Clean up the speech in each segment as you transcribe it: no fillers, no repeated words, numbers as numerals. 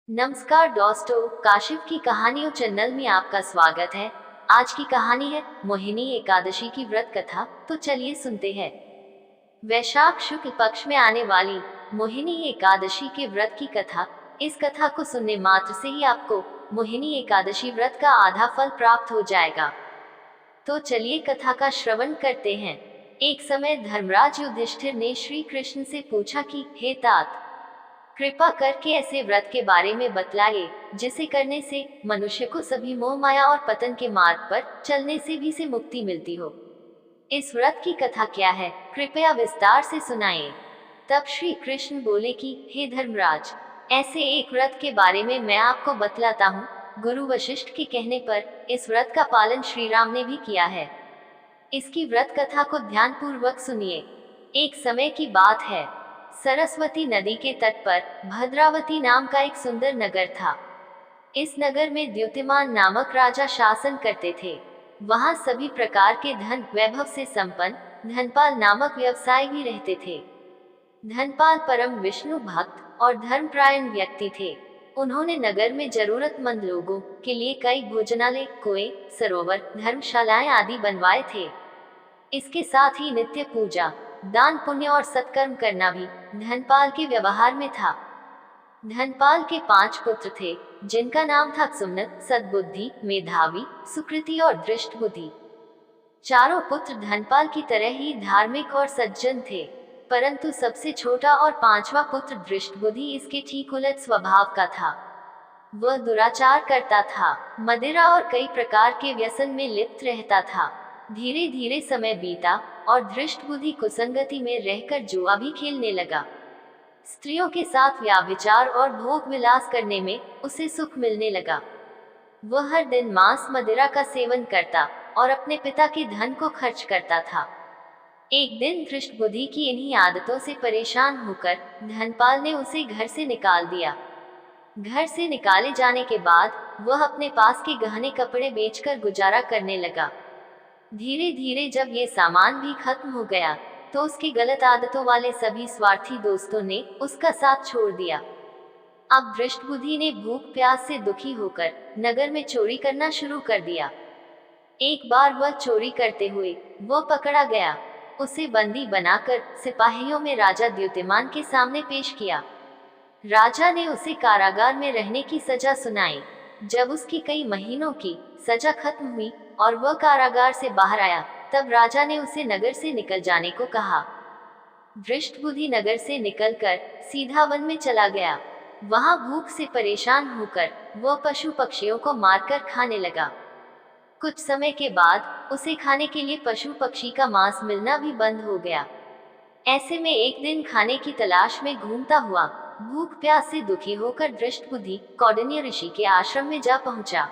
नमस्कार दोस्तों, काशिफ की कहानियों चैनल में आपका स्वागत है। आज की कहानी है मोहिनी एकादशी की व्रत कथा। तो चलिए सुनते हैं। वैशाख शुक्ल पक्ष में आने वाली मोहिनी एकादशी के व्रत की कथा। इस कथा को सुनने मात्र से ही आपको मोहिनी एकादशी व्रत का आधा फल प्राप्त हो जाएगा। तो चलिए कथा का श्रवण करते हैं। एक समय धर्मराज युधिष्ठिर ने श्री कृष्ण से पूछा कि हे तात, कृपा करके ऐसे व्रत के बारे में बतलाइए जिसे करने से मनुष्य को सभी मोह माया और पतन के मार्ग पर चलने से भी से मुक्ति मिलती हो। इस व्रत की कथा क्या है, कृपया विस्तार से सुनाइए। तब श्री कृष्ण बोले कि हे धर्मराज, ऐसे एक व्रत के बारे में मैं आपको बतलाता हूँ। गुरु वशिष्ठ के कहने पर इस व्रत का पालन श्री राम ने भी किया है। इसकी व्रत कथा को ध्यान पूर्वक सुनिए। एक समय की बात है, सरस्वती नदी के तट पर भद्रावती नाम का एक सुंदर नगर था। इस नगर में द्युतिमान नामक राजा शासन करते थे। वहां सभी प्रकार के धन वैभव से संपन्न धनपाल नामक व्यवसाय भी रहते थे। धनपाल परम विष्णु भक्त और धर्मपरायण व्यक्ति थे। उन्होंने नगर में जरूरतमंद लोगों के लिए कई भोजनालय, कुएं, सरोवर, धर्मशालाएं आदि बनवाए थे। इसके साथ ही नित्य पूजा, दान पुण्य और सत्कर्म करना भी धनपाल के व्यवहार में था। धनपाल के 5 पुत्र थे, जिनका नाम था सुमनत, सद्बुद्धि, मेधावी, सुकृति और दृष्ट बुद्धि। चारों पुत्र धनपाल की तरह ही धार्मिक और सज्जन थे, परंतु सबसे छोटा और 5वां पुत्र दृष्ट बुद्धि इसके ठीक उलट स्वभाव का था। वह दुराचार करता था, मदिरा और कई प्रकार के व्यसन में लिप्त रहता था। धीरे धीरे समय बीता और दृष्ट बुद्धि कुसंगति में रहकर जुआ भी खेलने लगा। स्त्रियों के साथ व्याभिचार और भोग विलास करने में उसे सुख मिलने लगा। वह हर दिन मांस मदिरा का सेवन करता और अपने पिता के धन को खर्च करता था। एक दिन दृष्ट बुद्धि की इन्हीं आदतों से परेशान होकर धनपाल ने उसे घर से निकाल दिया। घर से निकाले जाने के बाद वह अपने पास के गहने कपड़े बेचकर गुजारा करने लगा। धीरे धीरे जब ये सामान भी खत्म हो गया तो उसकी गलत आदतों वाले सभी स्वार्थी दोस्तों ने उसका साथ छोड़ दिया। अब दृष्ट बुद्धि ने भूख प्यास से दुखी होकर नगर में चोरी करना शुरू कर दिया। एक बार वह चोरी करते हुए वह पकड़ा गया। उसे बंदी बनाकर सिपाहियों में राजा द्युतिमान के सामने पेश किया। राजा ने उसे कारागार में रहने की सजा सुनाई। जब उसकी कई महीनों की सजा खत्म हुई और वह कारागार से बाहर आया, तब राजा ने उसे नगर से निकल जाने को कहा। दृष्ट बुद्धि नगर से निकलकर सीधा वन में चला गया। वहां भूख से परेशान होकर वह पशु पक्षियों को मारकर खाने लगा। कुछ समय के बाद उसे खाने के लिए पशु पक्षी का मांस मिलना भी बंद हो गया। ऐसे में एक दिन खाने की तलाश में घूमता हुआ भूख प्यास से दुखी होकर दृष्ट बुद्धि कौंडिन्य ऋषि के आश्रम में जा पहुंचा।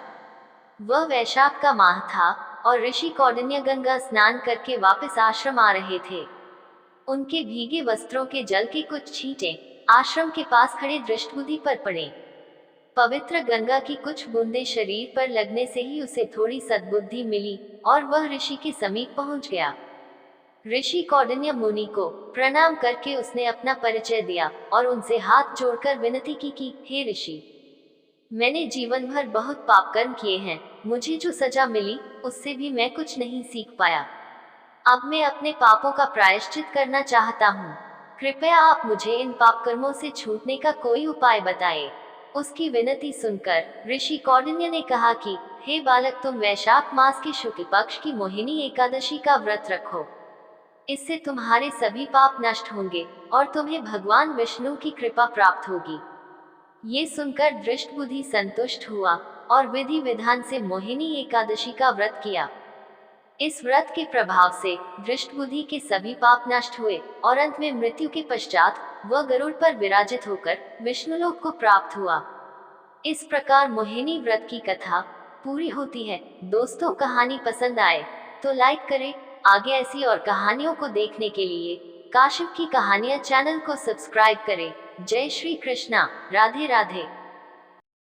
वह वैशाख का माह था और ऋषि कौंडिन्य गंगा स्नान करके वापस आश्रम आ रहे थे। उनके भीगे वस्त्रों के जल के कुछ छींटे आश्रम के पास खड़े दृष्ट बुद्धि पर पड़े। पवित्र गंगा की कुछ बूंदें शरीर पर लगने से ही उसे थोड़ी सद्बुद्धि मिली और वह ऋषि के समीप पहुंच गया। ऋषि कौंडिन्य मुनि को प्रणाम करके उसने अपना परिचय दिया और उनसे हाथ जोड़कर विनती की कि हे ऋषि, मैंने जीवन भर बहुत पाप कर्म किए हैं। मुझे जो सजा मिली उससे भी मैं कुछ नहीं सीख पाया। अब मैं अपने पापों का प्रायश्चित करना चाहता हूँ। कृपया आप मुझे इन पाप कर्मों से छूटने का कोई उपाय बताएं। उसकी विनती सुनकर ऋषि कौंडिन्य ने कहा कि हे बालक, तुम वैशाख मास के शुक्ल पक्ष की मोहिनी एकादशी का व्रत रखो। इससे तुम्हारे सभी पाप नष्ट होंगे और तुम्हें भगवान विष्णु की कृपा प्राप्त होगी। ये सुनकर दृष्ट बुद्धि संतुष्ट हुआ और विधि विधान से मोहिनी एकादशी का व्रत किया। इस व्रत के प्रभाव से दृष्ट बुद्धि के सभी पाप नष्ट हुए और अंत में मृत्यु के पश्चात वह गरुड़ पर विराजित होकर विष्णुलोक को प्राप्त हुआ। इस प्रकार मोहिनी व्रत की कथा पूरी होती है। दोस्तों, कहानी पसंद आए तो लाइक करें। आगे ऐसी और कहानियों को देखने के लिए काशिफ की कहानियां चैनल को सब्सक्राइब करें। जय श्री कृष्णा, राधे राधे।